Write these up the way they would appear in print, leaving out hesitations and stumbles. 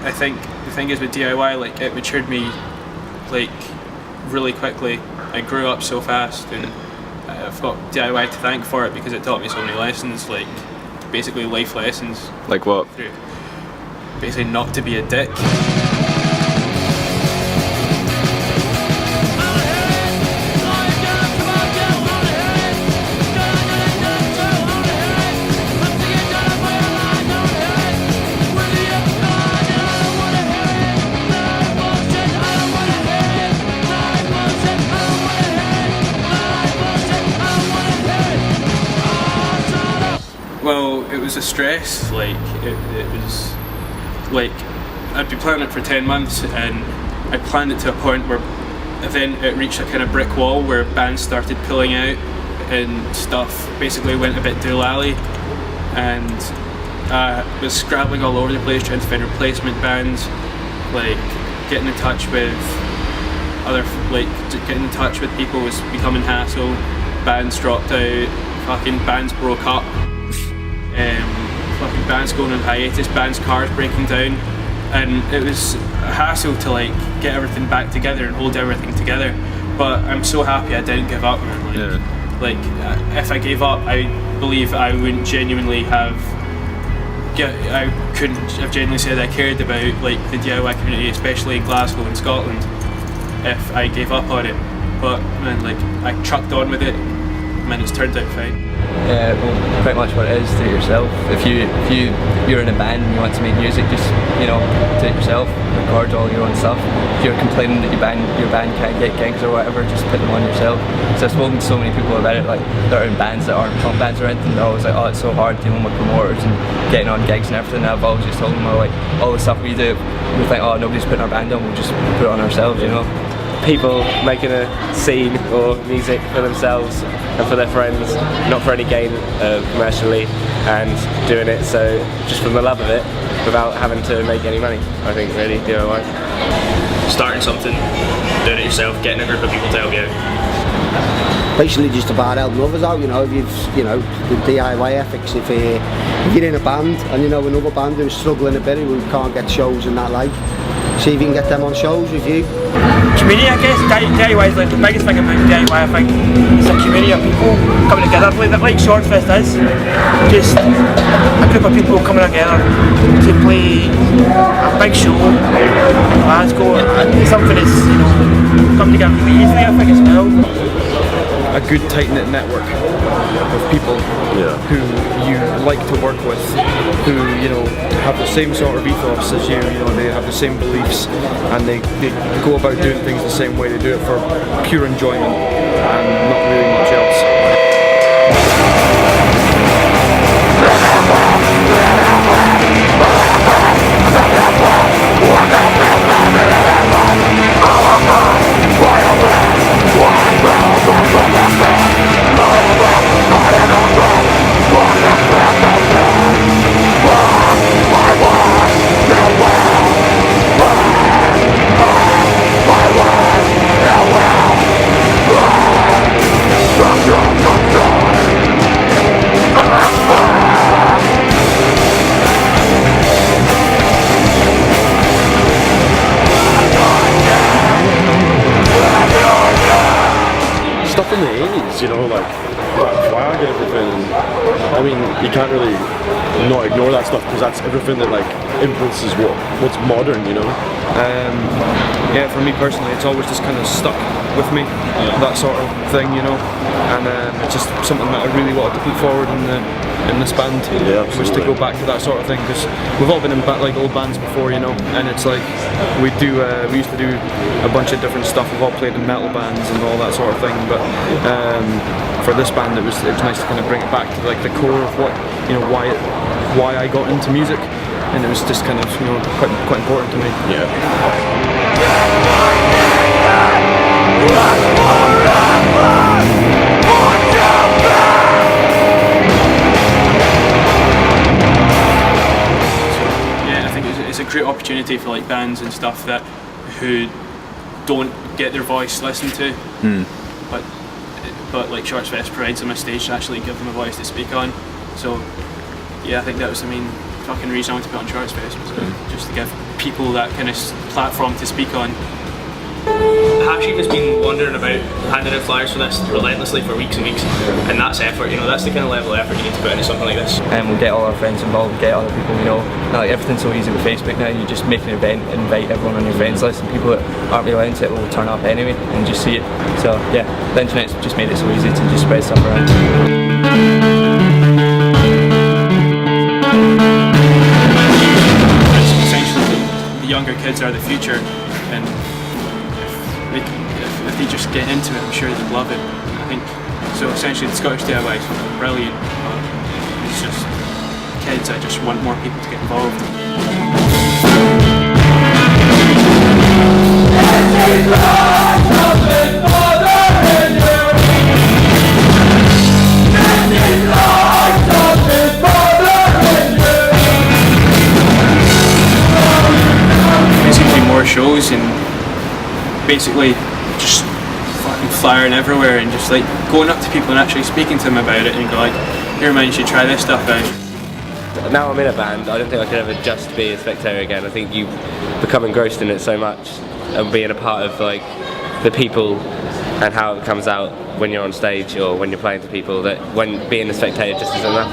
I think the thing is with DIY, like, it matured me like really quickly. I grew up so fast, and I've got DIY to thank for it because it taught me so many lessons, like basically life lessons. Like what? Basically not to be a dick. Well, it was a stress, like, it was, like, I'd been planning it for 10 months, and I planned it to a point where then it reached a kind of brick wall where bands started pulling out and stuff basically went a bit doolally, and I was scrabbling all over the place trying to find replacement bands, like, getting in touch with getting in touch with people was becoming hassle, bands dropped out, fucking bands broke up. Fucking bands going on hiatus, bands' cars breaking down, and it was a hassle to like get everything back together and hold everything together. But I'm so happy I didn't give up, man. Like, if I gave up, I believe I wouldn't genuinely have. I couldn't have genuinely said I cared about like the DIY community, especially in Glasgow and Scotland, if I gave up on it. But man, like, I trucked on with it, and it's turned out fine. Yeah, well, pretty much what it is, do it yourself. If you're in a band and you want to make music, just, you know, do it yourself, record all your own stuff. If you're complaining that your band can't get gigs or whatever, just put them on yourself. So I've spoken to so many people about it, like, that are in bands that aren't punk bands or anything, they're always like, oh, it's so hard dealing with promoters and getting on gigs and everything. And I've always just told them, like, all the stuff we do, we think, oh, nobody's putting our band on, we'll just put it on ourselves, you know. People making a scene or music for themselves and for their friends, not for any gain commercially, and doing it so just from the love of it without having to make any money. I think really DIY. Starting something, doing it yourself, getting a group of people to help you out. Basically just about helping others out, you know, if you've, you know, the DIY ethics, if you're in a band and you know another band who's struggling a bit, who can't get shows and that, like, see if you can get them on shows with you. Community, I guess. DIY is like the biggest thing about DIY, I think. It's a community of people coming together, like ShortsFest is. Just a group of people coming together to play a big show in Glasgow. Something that's, you know, come together really easily, I think, as well. A good tight-knit network of people who you like to work with, who, you know, have the same sort of ethos as you, you know, they have the same beliefs, and they go about doing things the same way. They do it for pure enjoyment and not really much else. Stuff in the 80s, you know, like flag and everything. I mean, you can't really not ignore that stuff because that's everything that like influences what's modern, you know. Yeah, for me personally, it's always just kind of stuck with me, that sort of thing, you know. And it's just something that I really wanted to put forward in this band, was to go back to that sort of thing, because we've all been in like old bands before, you know, and it's like we used to do a bunch of different stuff. We've all played in metal bands and all that sort of thing, but for this band it was nice to kind of bring it back to like the core of what, you know, why I got into music, and it was just kind of, you know, quite important to me. It's a great opportunity for like bands and stuff that who don't get their voice listened to, but like ShortsFest provides them a stage to actually give them a voice to speak on. So yeah, I think that was the main fucking reason I wanted to put on ShortsFest, was just to give people that kind of platform to speak on. Hashim has been wandering about handing out flyers for this relentlessly for weeks and weeks, and that's effort, you know, that's the kind of level of effort you need to put into something like this. And we'll get all our friends involved, get other people, you know. Like, everything's so easy with Facebook now, you just make an event, invite everyone on your friends list, and people that aren't really into it will turn up anyway and just see it. So yeah, the internet's just made it so easy to just spread stuff around. Essentially, the younger kids are the future, and if they just get into it, I'm sure they'd love it. I think so. Essentially, the Scottish D.I.Y is brilliant. It's just kids. I just want more people to get involved. There's going to be more shows and basically just fucking flying everywhere and just like going up to people and actually speaking to them about it and go like, here man, you should try this stuff out. Now I'm in a band, I don't think I could ever just be a spectator again. I think you become engrossed in it so much and being a part of like the people and how it comes out when you're on stage or when you're playing to people, that when being a spectator just isn't enough.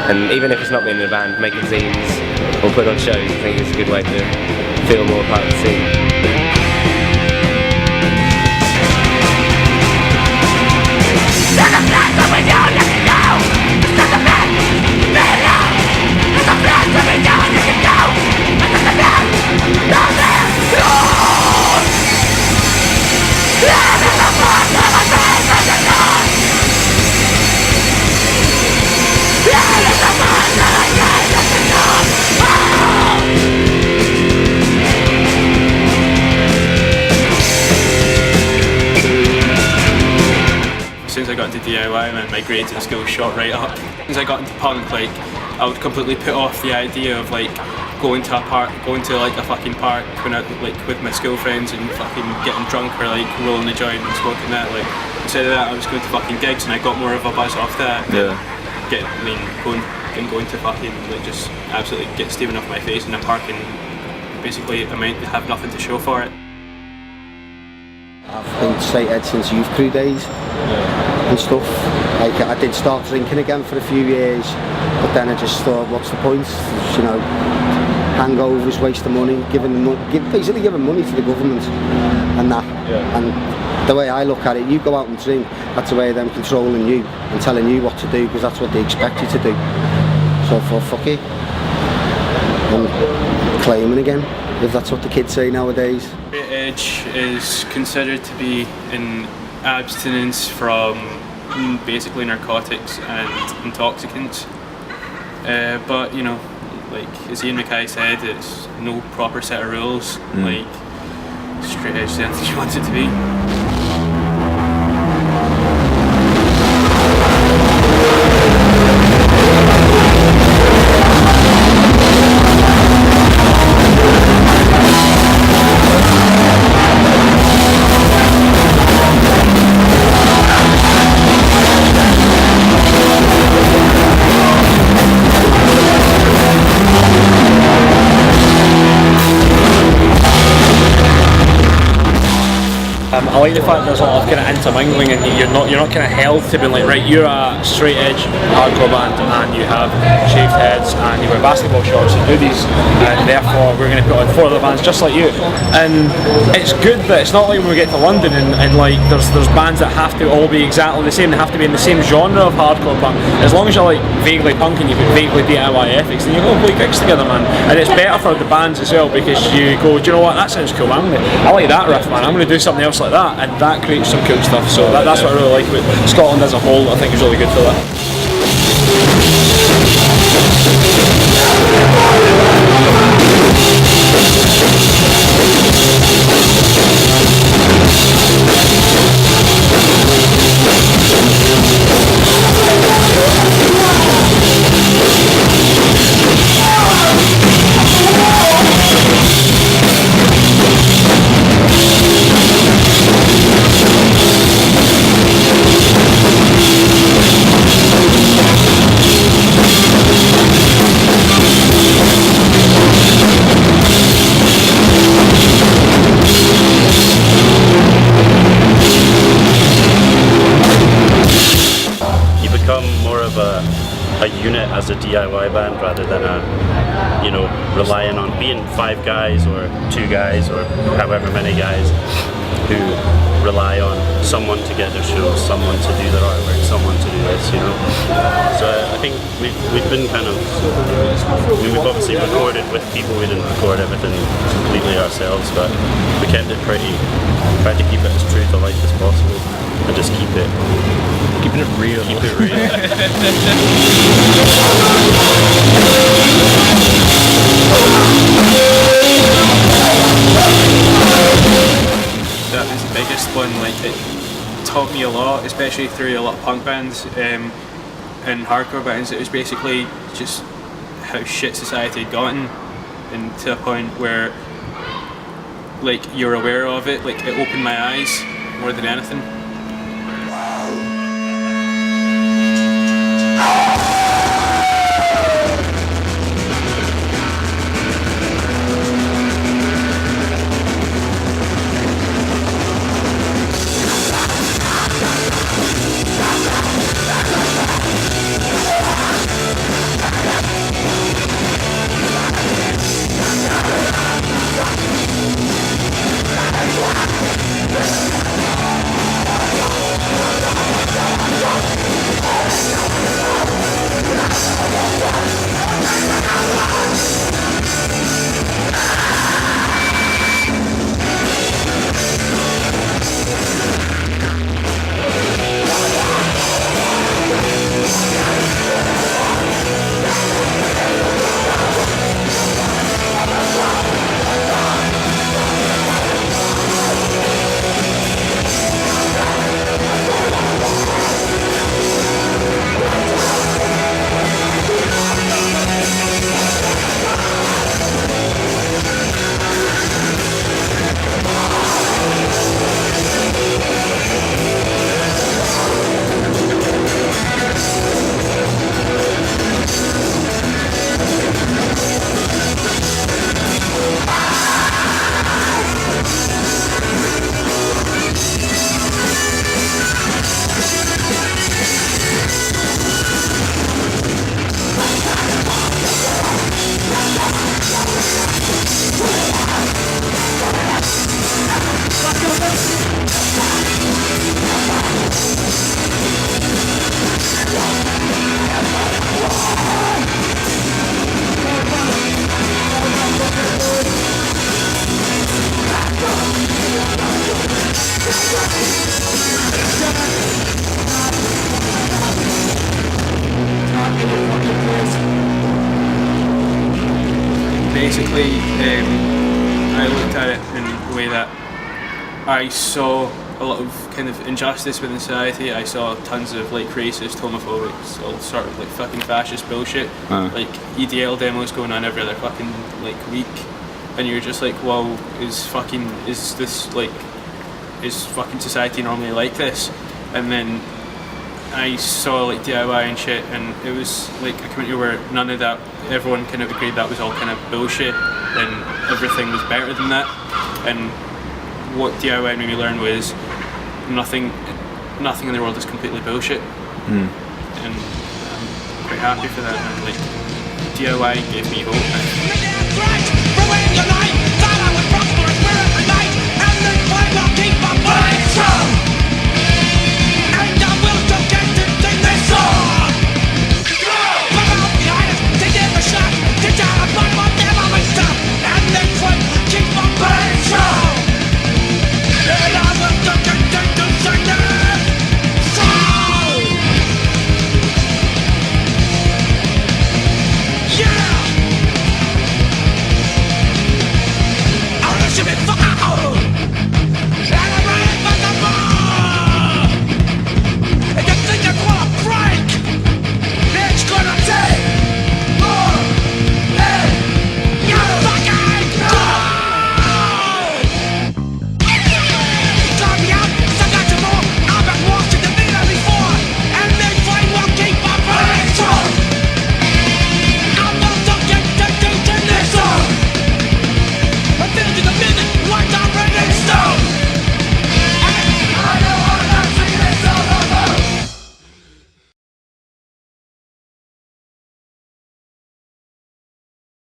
And even if it's not being in a band, making zines or putting on shows, I think it's a good way to feel more part of the scene. Since I got into DIY, man, my grades and skills shot right up. Since I got into punk, like, I would completely put off the idea of like going to like a fucking park when I, like with my school friends and fucking getting drunk or like rolling a joint and smoking that. Like, instead of that, I was going to fucking gigs and I got more of a buzz off that. Yeah. Going to fucking like just absolutely get steaming off my face in a park and basically I might have nothing to show for it. I've been straight edge since youth crew days and stuff. Like, I did start drinking again for a few years, but then I just thought, what's the point? You know, hangovers, waste of money, basically giving money to the government and that. Yeah. And the way I look at it, you go out and drink, that's the way of them controlling you and telling you what to do, because that's what they expect you to do. So for fuck it, I'm claiming again, if that's what the kids say nowadays. Straight edge is considered to be an abstinence from basically narcotics and intoxicants. But you know, like as Ian Mackay said, it's no proper set of rules. Like straight edge is anything you want it to be. I like the fact there's a lot of kind of intermingling and you're not kind of held to being like, right, you're a straight edge hardcore band and you have shaved heads and you wear basketball shorts and hoodies and therefore we're going to put on 4 other bands just like you. And it's good that it's not like when we get to London and like there's bands that have to all be exactly the same, they have to be in the same genre of hardcore punk. As long as you're like vaguely punk and you've got vaguely DIY ethics, then you go play gigs together, man. And it's better for the bands as well because you go, do you know what, that sounds cool, man. I like that riff, man, I'm going to do something else like that. And that creates some cool stuff, so that's what I really like about Scotland as a whole. I think is really good for that. a unit as a DIY band rather than relying on being 5 guys or 2 guys or however many guys who rely on someone to get their shows, someone to do their artwork, someone to do this, So I think we've been kind of, we've obviously recorded with people. We didn't record everything completely ourselves, but we kept it tried to keep it as true to life as possible and just keeping it real. Keep it real. That was the biggest one. Like, it taught me a lot, especially through a lot of punk bands and hardcore bands. It was basically just how shit society had gotten, and to a point where like you're aware of it. Like, it opened my eyes more than anything. Basically, I looked at it in a way that I saw a lot of kind of injustice within society. I saw tons of like racist, homophobic, all sort of like fucking fascist bullshit, like EDL demos going on every other fucking like week, and you're just like, well, is fucking society normally like this? And then I saw like DIY and shit, and it was like a community where none of that, everyone kind of agreed that was all kind of bullshit and everything was better than that. And what DIY made me learn was nothing in the world is completely bullshit. And I'm quite happy for that, and like DIY gave me hope.